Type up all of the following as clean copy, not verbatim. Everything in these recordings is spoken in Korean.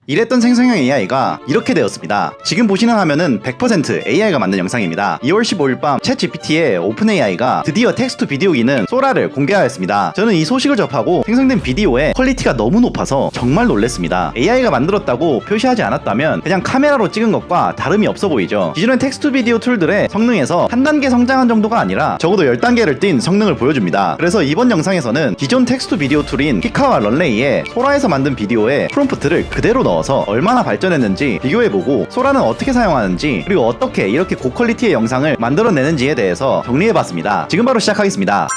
이랬던 생성형 AI가 이렇게 되었습니다. 지금 보시는 화면은 100% AI가 만든 영상입니다. 2월 15일 밤 챗GPT의 오픈AI가 드디어 텍스트 비디오 기능 소라를 공개하였습니다. 저는 이 소식을 접하고 생성된 비디오의 퀄리티가 너무 높아서 정말 놀랐습니다. AI가 만들었다고 표시하지 않았다면 그냥 카메라로 찍은 것과 다름이 없어 보이죠. 기존의 텍스트 비디오 툴들의 성능에서 한 단계 성장한 정도가 아니라 적어도 10단계를 뛴 성능을 보여줍니다. 그래서 이번 영상에서는 기존 텍스트 비디오 툴인 피카와 런레이의 소라에서 만든 비디오에 프롬프트를 그대로 넣어서 얼마나 발전했는지 비교해보고 소라는 어떻게 사용하는지 그리고 어떻게 이렇게 고퀄리티의 영상을 만들어내는지에 대해서 정리해봤습니다. 지금 바로 시작하겠습니다.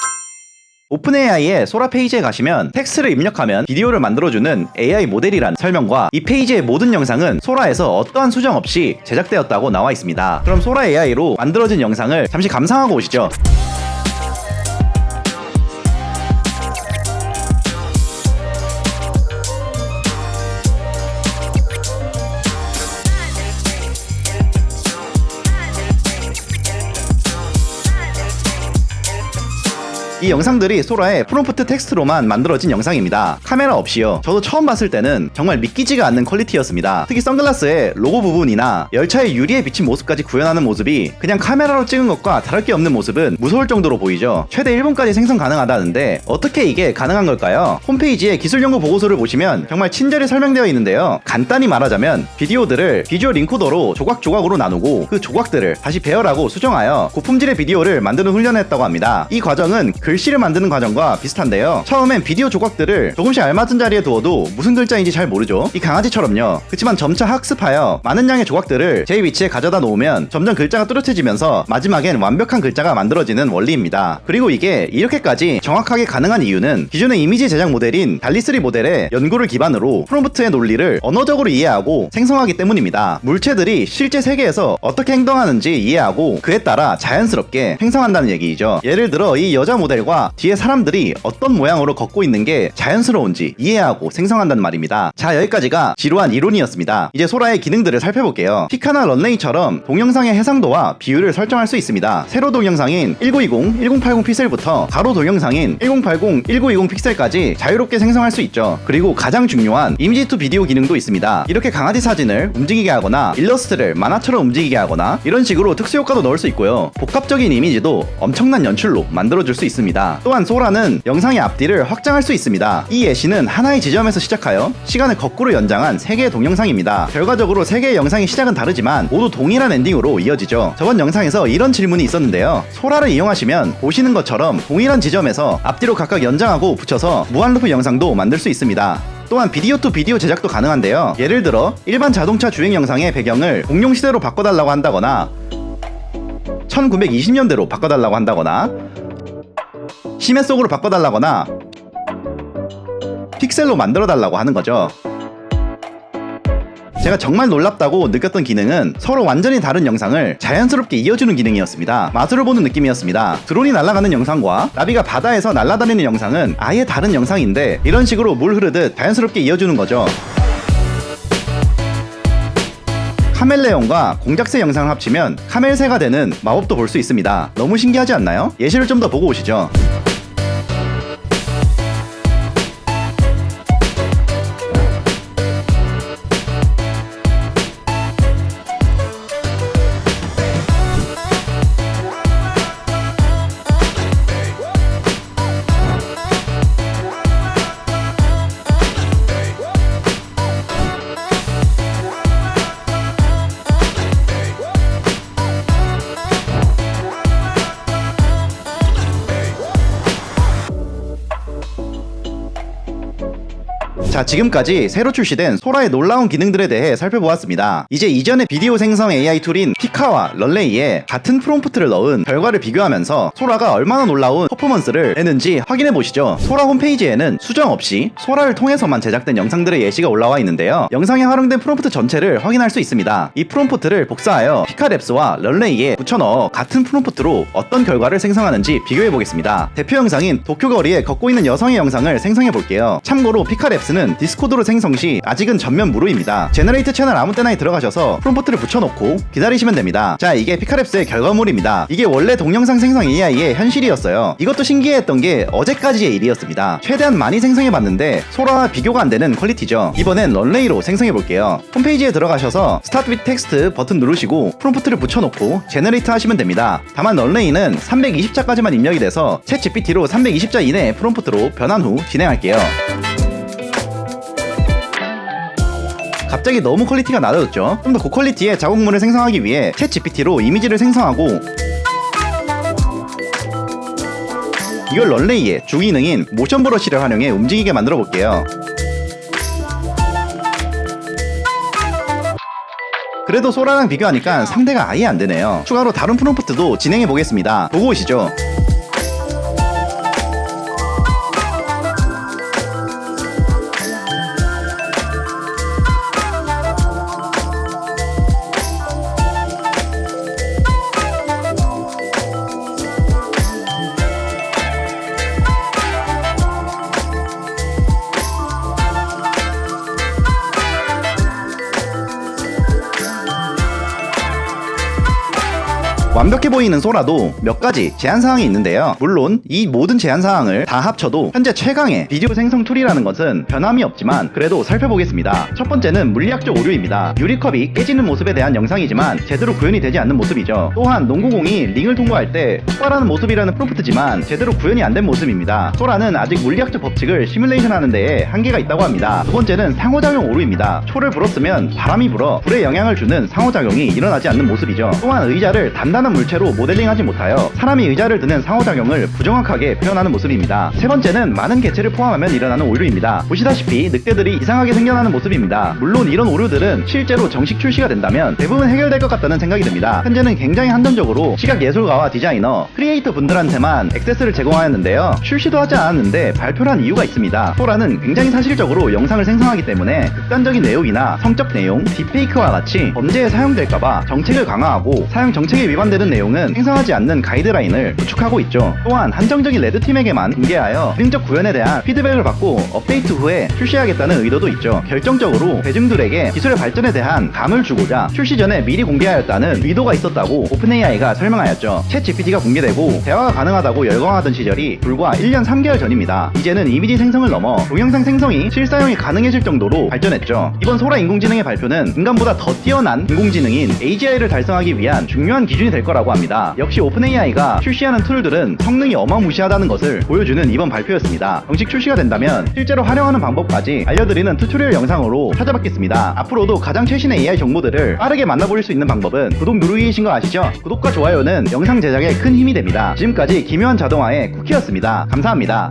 오픈AI의 소라 페이지에 가시면 텍스트를 입력하면 비디오를 만들어주는 AI 모델이란 설명과 이 페이지의 모든 영상은 소라에서 어떠한 수정 없이 제작되었다고 나와 있습니다. 그럼 소라 AI로 만들어진 영상을 잠시 감상하고 오시죠. 이 영상들이 소라의 프롬프트 텍스트로만 만들어진 영상입니다. 카메라 없이요. 저도 처음 봤을 때는 정말 믿기지가 않는 퀄리티였습니다. 특히 선글라스의 로고 부분이나 열차의 유리에 비친 모습까지 구현하는 모습이 그냥 카메라로 찍은 것과 다를 게 없는 모습은 무서울 정도로 보이죠. 최대 1분까지 생성 가능하다는데 어떻게 이게 가능한 걸까요? 홈페이지에 기술연구 보고서를 보시면 정말 친절히 설명되어 있는데요. 간단히 말하자면 비디오들을 비주얼 인코더로 조각조각으로 나누고 그 조각들을 다시 배열하고 수정하여 고품질의 비디오를 만드는 훈련을 했다고 합니다. 이 과정은 글씨를 만드는 과정과 비슷한데요. 처음엔 비디오 조각들을 조금씩 알맞은 자리에 두어도 무슨 글자인지 잘 모르죠. 이 강아지처럼요. 그치만 점차 학습하여 많은 양의 조각들을 제 위치에 가져다 놓으면 점점 글자가 뚜렷해지면서 마지막엔 완벽한 글자가 만들어지는 원리입니다. 그리고 이게 이렇게까지 정확하게 가능한 이유는 기존의 이미지 제작 모델인 달리3 모델의 연구를 기반으로 프롬프트의 논리를 언어적으로 이해하고 생성하기 때문입니다. 물체들이 실제 세계에서 어떻게 행동하는지 이해하고 그에 따라 자연스럽게 생성한다는 얘기이죠. 예를 들어 이 여자 모델 과 뒤에 사람들이 어떤 모양으로 걷고 있는 게 자연스러운지 이해하고 생성한다는 말입니다. 자, 여기까지가 지루한 이론이었습니다. 이제 소라의 기능들을 살펴볼게요. 피카나 런레이처럼 동영상의 해상도와 비율을 설정할 수 있습니다. 세로 동영상인 1920, 1080 픽셀부터 가로 동영상인 1080, 1920 픽셀까지 자유롭게 생성할 수 있죠. 그리고 가장 중요한 이미지 투 비디오 기능도 있습니다. 이렇게 강아지 사진을 움직이게 하거나 일러스트를 만화처럼 움직이게 하거나 이런 식으로 특수 효과도 넣을 수 있고요. 복합적인 이미지도 엄청난 연출로 만들어줄 수 있습니다. 또한 소라는 영상의 앞뒤를 확장할 수 있습니다. 이 예시는 하나의 지점에서 시작하여 시간을 거꾸로 연장한 3개의 동영상입니다. 결과적으로 3개의 영상의 시작은 다르지만 모두 동일한 엔딩으로 이어지죠. 저번 영상에서 이런 질문이 있었는데요. 소라를 이용하시면 보시는 것처럼 동일한 지점에서 앞뒤로 각각 연장하고 붙여서 무한루프 영상도 만들 수 있습니다. 또한 비디오 투 비디오 제작도 가능한데요. 예를 들어 일반 자동차 주행 영상의 배경을 공룡 시대로 바꿔달라고 한다거나 1920년대로 바꿔달라고 한다거나 심해 속으로 바꿔달라거나 픽셀로 만들어달라고 하는 거죠. 제가 정말 놀랍다고 느꼈던 기능은 서로 완전히 다른 영상을 자연스럽게 이어주는 기능이었습니다. 마술을 보는 느낌이었습니다. 드론이 날아가는 영상과 나비가 바다에서 날아다니는 영상은 아예 다른 영상인데 이런 식으로 물 흐르듯 자연스럽게 이어주는 거죠. 카멜레온과 공작새 영상을 합치면 카멜새가 되는 마법도 볼 수 있습니다. 너무 신기하지 않나요? 예시를 좀 더 보고 오시죠. 자, 지금까지 새로 출시된 소라의 놀라운 기능들에 대해 살펴보았습니다. 이제 이전의 비디오 생성 AI 툴인 피카와 런레이에 같은 프롬프트를 넣은 결과를 비교하면서 소라가 얼마나 놀라운 퍼포먼스를 내는지 확인해보시죠. 소라 홈페이지에는 수정 없이 소라를 통해서만 제작된 영상들의 예시가 올라와 있는데요. 영상에 활용된 프롬프트 전체를 확인할 수 있습니다. 이 프롬프트를 복사하여 피카랩스와 런레이에 붙여넣어 같은 프롬프트로 어떤 결과를 생성하는지 비교해보겠습니다. 대표 영상인 도쿄 거리에 걷고 있는 여성의 영상을 생성해볼게요. 참고로 피카랩스는 모습은 디스코드로 생성 시 아직은 전면 무료입니다. 제너레이트 채널 아무 때나 들어가셔서 프롬프트를 붙여놓고 기다리시면 됩니다. 자, 이게 피카랩스의 결과물입니다. 이게 원래 동영상 생성 AI의 현실이었어요. 이것도 신기했던 게 어제까지의 일이었습니다. 최대한 많이 생성해봤는데 소라와 비교가 안되는 퀄리티죠. 이번엔 런레이로 생성해볼게요. 홈페이지에 들어가셔서 스타트 위드 텍스트 버튼 누르시고 프롬프트를 붙여놓고 제너레이트 하시면 됩니다. 다만 런레이는 320자까지만 입력이 돼서 챗 GPT로 320자 이내의 프롬프트로 변환 후 진행할게요. 갑자기 너무 퀄리티가 낮아졌죠? 좀 더 고퀄리티의 자국문을 생성하기 위해 챗 GPT로 이미지를 생성하고 이걸 런레이의 주기능인 모션 브러쉬를 활용해 움직이게 만들어 볼게요. 그래도 소라랑 비교하니까 상대가 아예 안되네요. 추가로 다른 프롬프트도 진행해 보겠습니다. 보고 오시죠. 완벽해 보이는 소라도 몇 가지 제한사항이 있는데요. 물론 이 모든 제한사항을 다 합쳐도 현재 최강의 비디오 생성 툴이라는 것은 변함이 없지만 그래도 살펴보겠습니다. 첫 번째는 물리학적 오류입니다. 유리컵이 깨지는 모습에 대한 영상이지만 제대로 구현이 되지 않는 모습이죠. 또한 농구공이 링을 통과할 때 폭발하는 모습이라는 프롬프트지만 제대로 구현이 안 된 모습입니다. 소라는 아직 물리학적 법칙을 시뮬레이션 하는 데에 한계가 있다고 합니다. 두 번째는 상호작용 오류입니다. 초를 불었으면 바람이 불어 불에 영향을 주는 상호작용이 일어나지 않는 모습이죠. 또한 의자를 단단한 물체로 모델링하지 못하여 사람이 의자를 드는 상호작용을 부정확하게 표현하는 모습입니다. 세 번째는 많은 개체를 포함하면 일어나는 오류입니다. 보시다시피 늑대들이 이상하게 생겨나는 모습입니다. 물론 이런 오류들은 실제로 정식 출시가 된다면 대부분 해결될 것 같다는 생각이 듭니다. 현재는 굉장히 한정적으로 시각 예술가와 디자이너, 크리에이터 분들한테만 액세스를 제공하였는데요. 출시도 하지 않았는데 발표를 한 이유가 있습니다. 소라는 굉장히 사실적으로 영상을 생성하기 때문에 극단적인 내용이나 성적 내용, 딥페이크와 같이 범죄에 사용될까봐 정책을 강화하고 사용 정책에 위반되는 내용은 생성하지 않는 가이드라인을 구축하고 있죠. 또한 한정적인 레드팀에게만 공개하여 그림적 구현에 대한 피드백을 받고 업데이트 후에 출시하겠다는 의도도 있죠. 결정적으로 대중들에게 기술의 발전에 대한 감을 주고자 출시 전에 미리 공개하였다는 의도가 있었다고 오픈AI가 설명하였죠. 챗 GPT가 공개되고 대화가 가능하다고 열광하던 시절이 불과 1년 3개월 전입니다. 이제는 이미지 생성을 넘어 동영상 생성이 실사용이 가능해질 정도로 발전했죠. 이번 소라 인공지능의 발표는 인간보다 더 뛰어난 인공지능인 AGI를 달성하기 위한 중요한 기준이 될 거라고 합니다. 역시 오픈AI가 출시하는 툴들은 성능이 어마무시하다는 것을 보여주는 이번 발표였습니다. 정식 출시가 된다면 실제로 활용하는 방법까지 알려드리는 튜토리얼 영상으로 찾아뵙겠습니다. 앞으로도 가장 최신의 AI 정보들을 빠르게 만나볼 수 있는 방법은 구독 누르기이신 거 아시죠? 구독과 좋아요는 영상 제작에 큰 힘이 됩니다. 지금까지 기묘한 자동화의 쿠키였습니다. 감사합니다.